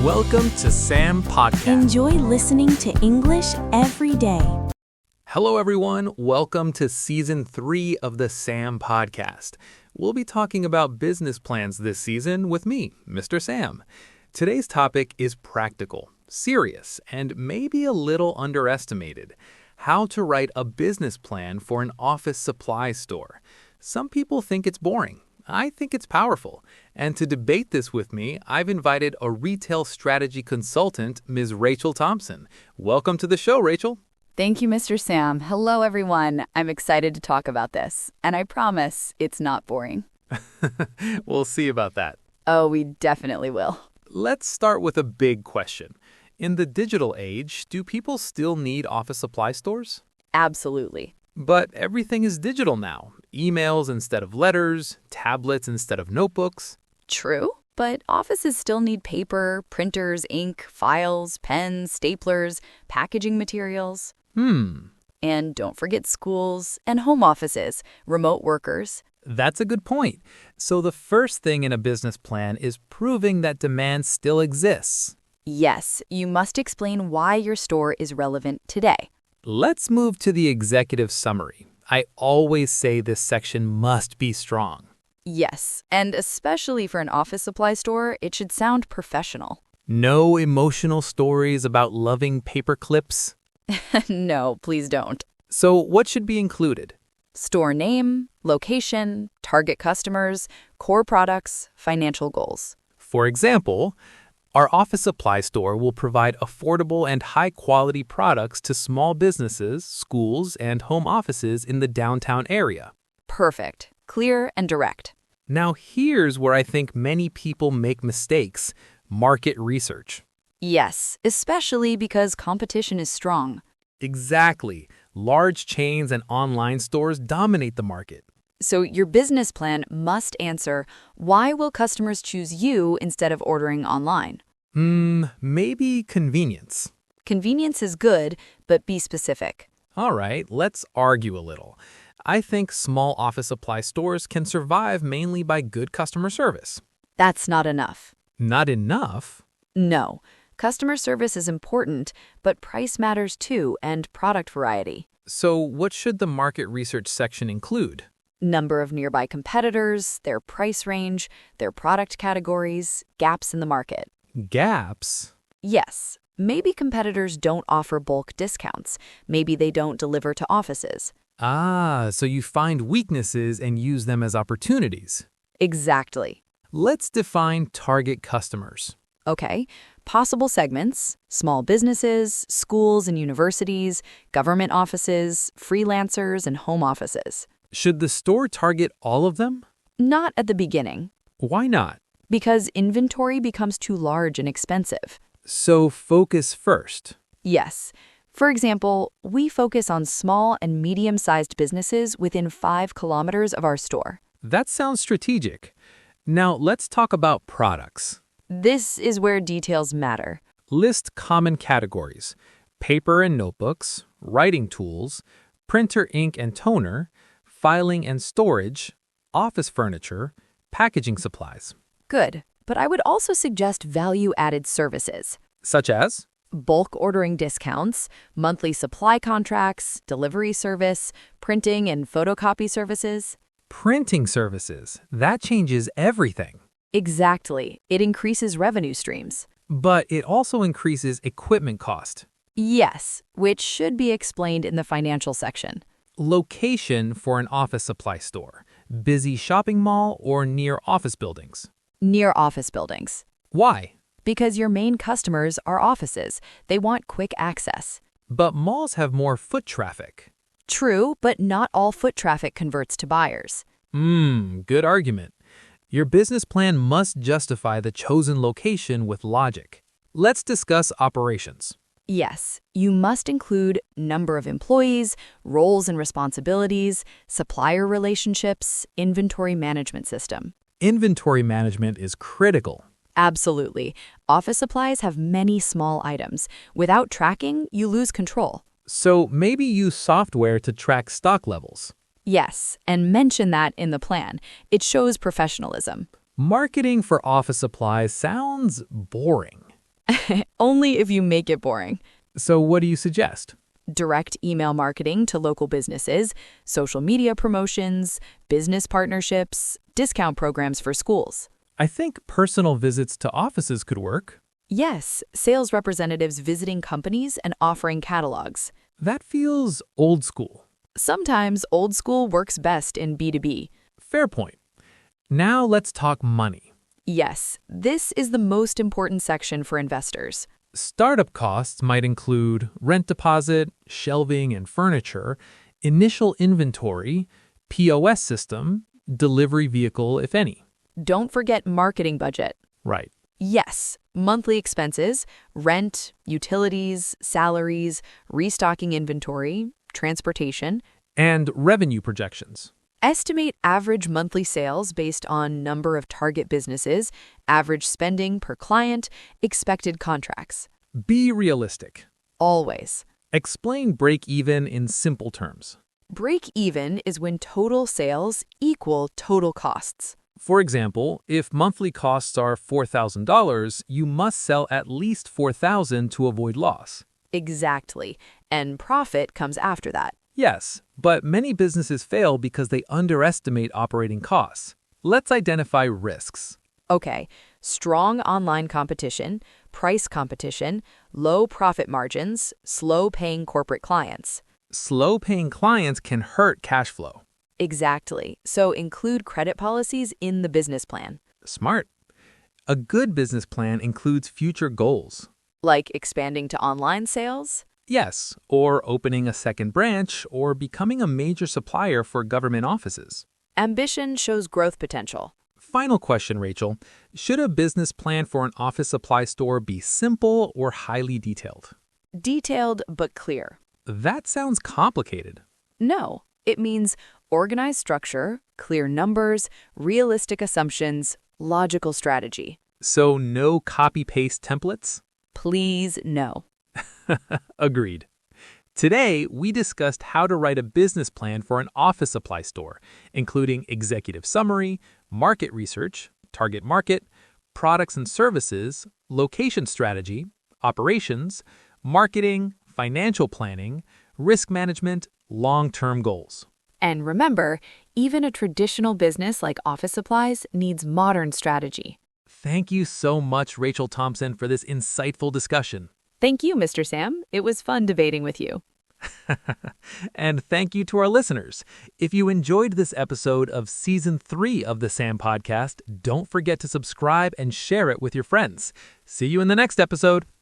Welcome to Sam Podcast. Enjoy listening to English every day. Hello, everyone. Welcome to Season 3 of the Sam Podcast. We'll be talking about business plans this season with me, Mr. Sam. Today's topic is practical, serious, and maybe a little underestimated. How to write a business plan for an office supply store. Some people think it's boring. I think it's powerful. And to debate this with me, I've invited a retail strategy consultant, Ms. Rachel Thompson. Welcome to the show, Rachel. Thank you, Mr. Sam. Hello, everyone. I'm excited to talk about this, and I promise it's not boring. We'll see about that. Oh, we definitely will. Let's start with a big question. In the digital age, do people still need office supply stores? Absolutely. But everything is digital now. Emails instead of letters, tablets instead of notebooks. True, but offices still need paper, printers, ink, files, pens, staplers, packaging materials. And don't forget schools and home offices, remote workers. That's a good point. So the first thing in a business plan is proving that demand still exists. Yes, you must explain why your store is relevant today. Let's move to the executive summary. I always say this section must be strong. Yes, and especially for an office supply store, it should sound professional. No emotional stories about loving paper clips. No, please don't. So what should be included? Store name, location, target customers, core products, financial goals. For example, our office supply store will provide affordable and high-quality products to small businesses, schools, and home offices in the downtown area. Perfect. Clear and direct. Now here's where I think many people make mistakes: market research. Yes, especially because competition is strong. Exactly. Large chains and online stores dominate the market. So your business plan must answer, why will customers choose you instead of ordering online? Maybe convenience. Convenience is good, but be specific. All right, let's argue a little. I think small office supply stores can survive mainly by good customer service. That's not enough. Not enough? No. Customer service is important, but price matters too, and product variety. So what should the market research section include? Number of nearby competitors, their price range, their product categories, gaps in the market. Gaps? Yes, maybe competitors don't offer bulk discounts. Maybe they don't deliver to offices. So you find weaknesses and use them as opportunities. Exactly. Let's define target customers. Okay, possible segments: small businesses, schools and universities, government offices, freelancers, and home offices. Should the store target all of them? Not at the beginning, Why not? because inventory becomes too large and expensive. So focus first. Yes. For example, we focus on small and medium-sized businesses within 5 kilometers of our store. That sounds strategic. Now let's talk about products. This is where details matter. List common categories: paper and notebooks, writing tools, printer ink and toner, filing and storage, office furniture, packaging supplies. Good, but I would also suggest value-added services. Such as? Bulk ordering discounts, monthly supply contracts, delivery service, printing and photocopy services. Printing services. That changes everything. Exactly. It increases revenue streams. But it also increases equipment cost. Yes, which should be explained in the financial section. Location for an office supply store: busy shopping mall or near office buildings? Near office buildings. Why? Because your main customers are offices. They want quick access. But malls have more foot traffic. True, but not all foot traffic converts to buyers. Good argument. Your business plan must justify the chosen location with logic. Let's discuss operations. Yes, you must include number of employees, roles and responsibilities, supplier relationships, inventory management system. Inventory management is critical. Absolutely. Office supplies have many small items. Without tracking, you lose control. So maybe use software to track stock levels. Yes, and mention that in the plan. It shows professionalism. Marketing for office supplies sounds boring. Only if you make it boring. So what do you suggest? Direct email marketing to local businesses, social media promotions, business partnerships, discount programs for schools. I think personal visits to offices could work. Yes, sales representatives visiting companies and offering catalogs. That feels old school. Sometimes old school works best in B2B. Fair point. Now let's talk money. Yes, this is the most important section for investors. Startup costs might include rent deposit, shelving and furniture, initial inventory, POS system, delivery vehicle, if any. Don't forget marketing budget. Right. Yes, monthly expenses, rent, utilities, salaries, restocking inventory, transportation. And revenue projections. Estimate average monthly sales based on number of target businesses, average spending per client, expected contracts. Be realistic. Always. Explain break-even in simple terms. Break even is when total sales equal total costs. For example, if monthly costs are $4,000, you must sell at least $4,000 to avoid loss. Exactly. And profit comes after that. Yes, but many businesses fail because they underestimate operating costs. Let's identify risks. Okay, strong online competition, price competition, low profit margins, slow-paying corporate clients. Slow-paying clients can hurt cash flow. Exactly. So include credit policies in the business plan. Smart. A good business plan includes future goals. Like expanding to online sales? Yes, or opening a second branch or becoming a major supplier for government offices. Ambition shows growth potential. Final question, Rachel. Should a business plan for an office supply store be simple or highly detailed? Detailed but clear. That sounds complicated. No, it means organized structure, clear numbers, realistic assumptions, logical strategy. So no copy-paste templates? Please no. Agreed. Today, we discussed how to write a business plan for an office supply store, including executive summary, market research, target market, products and services, location strategy, operations, marketing, financial planning, risk management, long-term goals. And remember, even a traditional business like office supplies needs modern strategy. Thank you so much, Rachel Thompson, for this insightful discussion. Thank you, Mr. Sam. It was fun debating with you. And thank you to our listeners. If you enjoyed this episode of Season 3 of the Sam Podcast, don't forget to subscribe and share it with your friends. See you in the next episode.